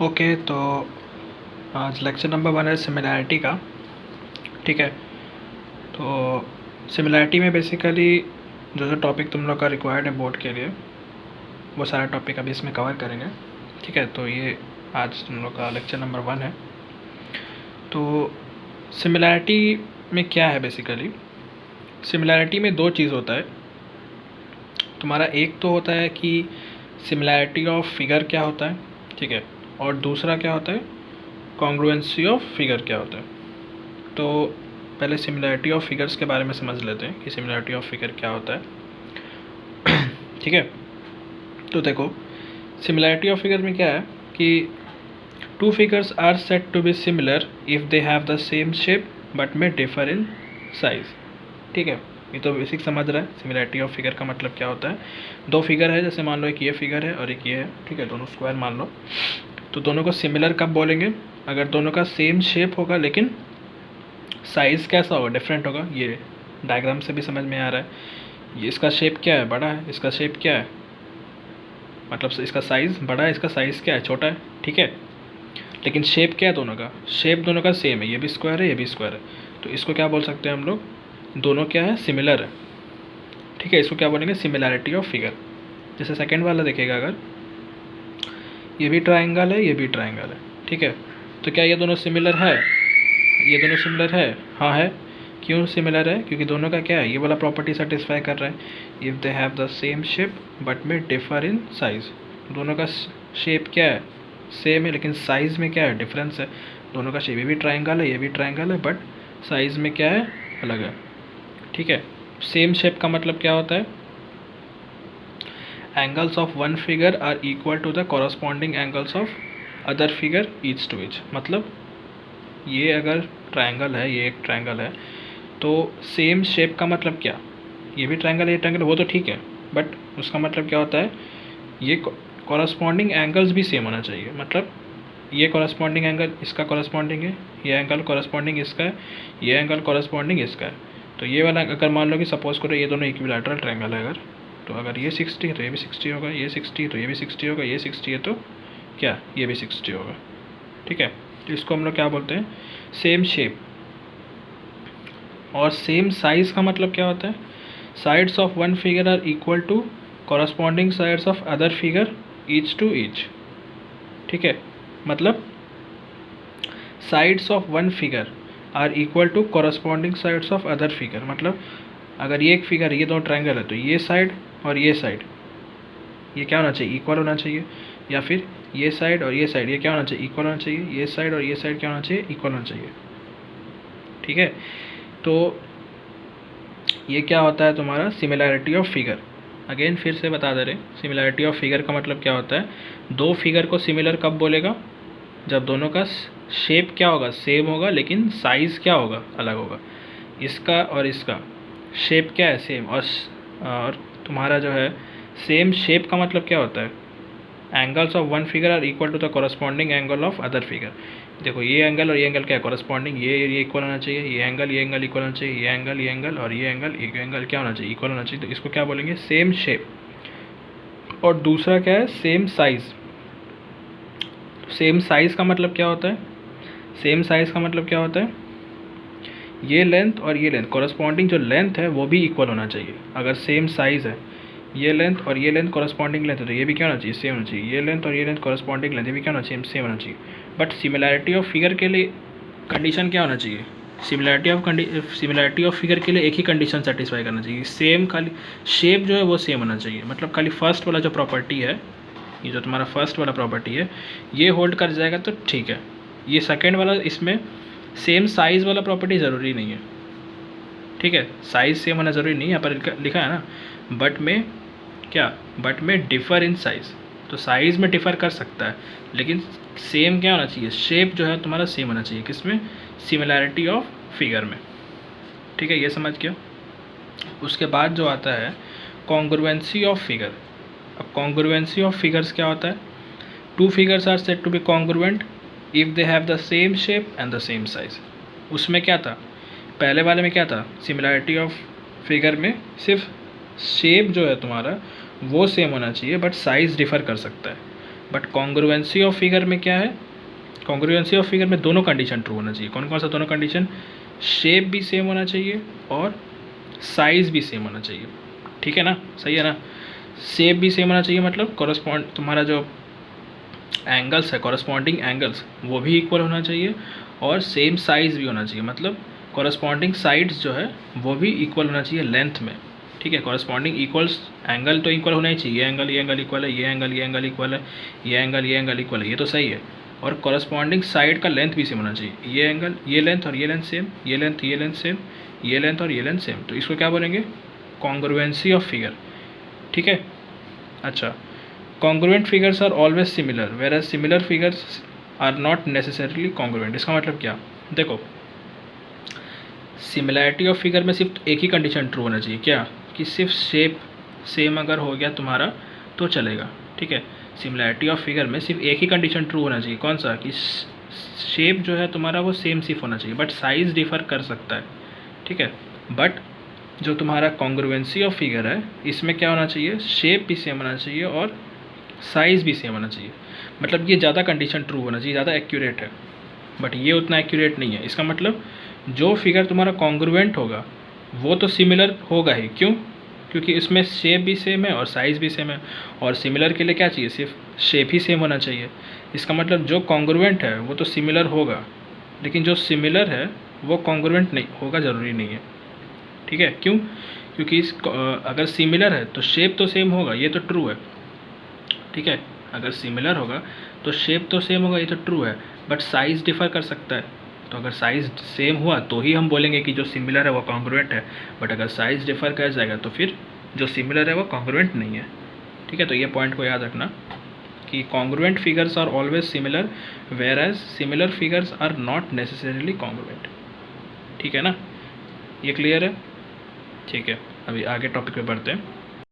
Okay, तो आज lecture number 1 है सिमिलैरिटी का। ठीक है, तो सिमिलैरिटी में बेसिकली जो जो टॉपिक तुम लोग का रिक्वायर्ड है बोर्ड के लिए, वो सारा टॉपिक अभी इसमें कवर करेंगे। ठीक है, तो ये आज तुम लोग का लेक्चर नंबर 1 है। तो सिमिलैरिटी में क्या है बेसिकली, सिमिलैरिटी में दो चीज़ होता है तुम्हारा। एक तो होता है कि सिमिलैरिटी ऑफ फिगर क्या होता है, ठीक है, और दूसरा क्या होता है कॉन्ग्रुएंसी ऑफ फिगर क्या होता है। तो पहले सिमिलैरिटी ऑफ फिगर्स के बारे में समझ लेते हैं कि सिमिलैरिटी ऑफ फिगर क्या होता है। ठीक है, तो देखो सिमिलैरिटी ऑफ फिगर में क्या है कि two figures are said to be similar if they have the same shape but may differ in size. ठीक है, ये तो बेसिक समझ रहा है सिमिलैरिटी ऑफ फिगर का मतलब क्या होता है। दो फिगर है, जैसे मान लो एक ये फिगर है और एक ये है, ठीक है, दोनों स्क्वायर मान लो। तो दोनों को सिमिलर कब बोलेंगे, अगर दोनों का सेम शेप होगा लेकिन साइज़ कैसा होगा, डिफरेंट होगा। ये डायग्राम से भी समझ में आ रहा है। ये इसका शेप क्या है, बड़ा है, इसका शेप क्या है, मतलब इसका साइज़ बड़ा है, इसका साइज़ क्या है, छोटा है। ठीक है, लेकिन शेप क्या है दोनों का, शेप दोनों का सेम है, ये भी स्क्वायर है, ये भी स्क्वायर है। तो इसको क्या बोल सकते हैं हम लोग, दोनों क्या है, सिमिलर है। ठीक है, इसको क्या बोलेंगे, सिमिलैरिटी ऑफ फिगर। जैसे सेकेंड वाला देखेगा, अगर ये भी ट्राइंगल है, ये भी ट्राइंगल है, ठीक है, तो क्या ये दोनों सिमिलर है, ये दोनों सिमिलर है, हाँ है। क्यों सिमिलर है, क्योंकि दोनों का क्या है, ये वाला प्रॉपर्टी सेटिस्फाई कर रहा है। If they have the same shape but may differ in size, दोनों का शेप क्या है, सेम है, लेकिन साइज़ में क्या है, डिफरेंस है। दोनों का शेप, ये भी ट्राइंगल है, ये भी ट्राइंगल है, बट साइज़ में क्या है, अलग है। ठीक है, सेम शेप का मतलब क्या होता है, angles of one figure are equal to the corresponding angles of other figure each to each. मतलब ये अगर ट्रायंगल है, ये एक ट्रायंगल है, तो सेम शेप का मतलब क्या, ये भी ट्रायंगल है, ये ट्रायंगल, वो तो ठीक है, बट उसका मतलब क्या होता है, ये कॉरस्पॉन्डिंग एंगल्स भी सेम होना चाहिए। मतलब ये कॉरस्पॉन्डिंग एंगल इसका कॉरस्पॉन्डिंग है, ये एंगल कॉरस्पॉन्डिंग इसका है, ये एंगल कॉरस्पॉन्डिंग इसका है। तो ये वाला अगर मान लो कि सपोज करो ये दोनों इक्विलैटरल ट्रायंगल है, अगर तो अगर ये 60 है तो ये भी 60 होगा, ये 60 तो ये भी 60 होगा, ये 60 है तो क्या, ये भी 60 होगा। ठीक है, तो इसको हम लोग क्या बोलते हैं, सेम शेप। और सेम साइज़ का मतलब क्या होता है, sides of one figure are equal to corresponding sides of other figure each to each. ठीक है, मतलब sides of one figure are equal to corresponding sides of other figure. मतलब अगर ये एक फिगर, ये दो ट्रायंगल है, तो ये साइड और ये साइड ये क्या होना चाहिए, इक्वल होना चाहिए। या फिर ये साइड और ये साइड ये क्या होना चाहिए, इक्वल होना चाहिए। ये साइड और ये साइड क्या होना चाहिए, इक्वल होना चाहिए। ठीक है, तो ये क्या होता है तुम्हारा सिमिलैरिटी ऑफ फिगर। अगेन फिर से बता दे रहे, सिमिलैरिटी ऑफ फिगर का मतलब क्या होता है, दो फिगर को सिमिलर कब बोलेगा, जब दोनों का शेप क्या होगा, सेम होगा, लेकिन साइज़ क्या होगा, अलग होगा। इसका और इसका शेप क्या है, सेम, और तुम्हारा जो है सेम शेप का मतलब क्या होता है, angles of one figure are equal to the corresponding angle of other figure. देखो ये एंगल और ये एंगल क्या है, कॉरस्पॉन्डिंग, ये इक्वल होना चाहिए, ये एंगल इक्वल होना चाहिए, ये एंगल और ये एंगल क्या होना चाहिए, इक्वल होना चाहिए। तो इसको क्या बोलेंगे, सेम शेप। और दूसरा क्या है, सेम साइज़। सेम साइज़ का मतलब क्या होता है, सेम साइज़ का मतलब क्या होता है, ये लेंथ और ये लेंथ, कॉरस्पॉन्डिंग जो लेंथ है वो भी इक्वल होना चाहिए। अगर सेम साइज़ है, ये लेंथ और ये लेंथ कॉरस्पॉन्डिंग लेंथ है, तो ये भी क्या होना चाहिए, सेम होना चाहिए। ये लेंथ और ये लेंथ कॉरस्पॉन्डिंग लेंथ, ये भी क्या होना चाहिए, सेम होना चाहिए। बट सिमिलैरिटी ऑफ फिगर के लिए कंडीशन क्या होना चाहिए, सिमिलैरिटी ऑफ फिगर के लिए एक ही कंडीशन सेटिस्फाई करना चाहिए, सेम, खाली शेप जो है वो सेम होना चाहिए। मतलब खाली फर्स्ट वाला जो प्रॉपर्टी है, ये जो तुम्हारा फर्स्ट वाला प्रॉपर्टी है, ये होल्ड कर जाएगा तो ठीक है। ये सेकेंड वाला, इसमें सेम साइज़ वाला प्रॉपर्टी ज़रूरी नहीं है। ठीक है, साइज़ सेम होना ज़रूरी नहीं है, यहाँ पर लिखा है ना, बट में क्या, बट में डिफ़र इन साइज़। तो साइज़ में डिफ़र कर सकता है, लेकिन सेम क्या होना चाहिए, शेप जो है तुम्हारा सेम होना चाहिए। किसमें, सिमिलैरिटी ऑफ फिगर में। ठीक है, ये समझ गया। उसके बाद जो आता है कॉन्ग्रुएंसी ऑफ फिगर। अब कॉन्ग्रुएंसी ऑफ फिगर्स क्या होता है, two figures are said to be congruent if they have the same shape and the same size. उसमें क्या था, पहले वाले में क्या था, सिमिलैरिटी ऑफ फिगर में सिर्फ शेप जो है तुम्हारा वो सेम होना चाहिए, बट साइज़ डिफ़र कर सकता है। बट कॉन्ग्रुएंसी ऑफ फिगर में क्या है, कॉन्ग्रुएंसी ऑफ फिगर में दोनों कंडीशन ट्रू होना चाहिए। कौन कौन सा दोनों कंडीशन, शेप भी सेम होना चाहिए और साइज़ भी सेम होना चाहिए, ठीक है ना, सही है ना। शेप भी सेम होना चाहिए मतलब कॉरस्पॉन्ड तुम्हारा जो एंगल्स है, कॉरस्पॉन्डिंग एंगल्स वो भी इक्वल होना चाहिए और सेम साइज़ भी होना चाहिए, मतलब कॉरस्पॉन्डिंग साइड्स जो है वो भी इक्वल होना चाहिए लेंथ में, ठीक है। कॉरस्पॉन्डिंग इक्वल्स एंगल तो इक्वल होना ही चाहिए, ये एंगल इक्वल है, ये एंगल इक्वल है, ये एंगल इक्वल है, ये तो सही है। और कॉरस्पॉन्डिंग साइड का लेंथ भी सेम होना चाहिए, ये एंगल ये लेंथ और ये लेंथ सेम, ये लेंथ सेम, ये लेंथ और ये लेंथ सेम, तो इसको क्या बोलेंगे, कॉन्ग्रुएंसी ऑफ फिगर, ठीक है। अच्छा, congruent figures are always similar where similar figures are not necessarily congruent. इसका मतलब क्या, देखो सिमिलैरिटी ऑफ फिगर में सिर्फ एक ही कंडीशन ट्रू होना चाहिए, क्या, कि सिर्फ शेप सेम अगर हो गया तुम्हारा तो चलेगा, ठीक है। सिमिलैरिटी ऑफ फिगर में सिर्फ एक ही कंडीशन ट्रू होना चाहिए, कौन सा, कि शेप जो है तुम्हारा वो सेम सिर्फ होना चाहिए, बट साइज़ डिफ़र कर सकता है, ठीक है। बट जो तुम्हारा कॉन्ग्रुएंसी ऑफ फिगर है इसमें क्या होना चाहिए, शेप भी सेम होना चाहिए और साइज़ भी सेम होना चाहिए, मतलब ये ज़्यादा कंडीशन ट्रू होना चाहिए, ज़्यादा एक्यूरेट है, बट ये उतना एक्यूरेट नहीं है। इसका मतलब जो फिगर तुम्हारा कॉन्ग्रुएंट होगा वो तो सिमिलर होगा ही, क्यों, क्योंकि इसमें शेप भी सेम है और साइज़ भी सेम है, और सिमिलर के लिए क्या चाहिए, सिर्फ शेप ही सेम होना चाहिए। इसका मतलब जो कॉन्ग्रुएंट है वो तो सिमिलर होगा, लेकिन जो सिमिलर है वो कॉन्ग्रुएंट नहीं होगा, ज़रूरी नहीं है, ठीक है। क्यों, क्योंकि अगर सिमिलर है तो शेप तो सेम होगा, ये तो ट्रू है, ठीक है। अगर सिमिलर होगा तो शेप तो सेम होगा, ये तो ट्रू है, बट साइज़ डिफ़र कर सकता है। तो अगर साइज़ सेम हुआ तो ही हम बोलेंगे कि जो सिमिलर है वो कॉन्ग्रुएंट है, बट अगर साइज़ डिफ़र कर जाएगा तो फिर जो सिमिलर है वो कॉन्ग्रुएंट नहीं है, ठीक है। तो ये पॉइंट को याद रखना कि congruent figures are always similar whereas similar figures are not necessarily congruent, ठीक है ना, ये क्लियर है, ठीक है। अभी आगे टॉपिक पे बढ़ते हैं।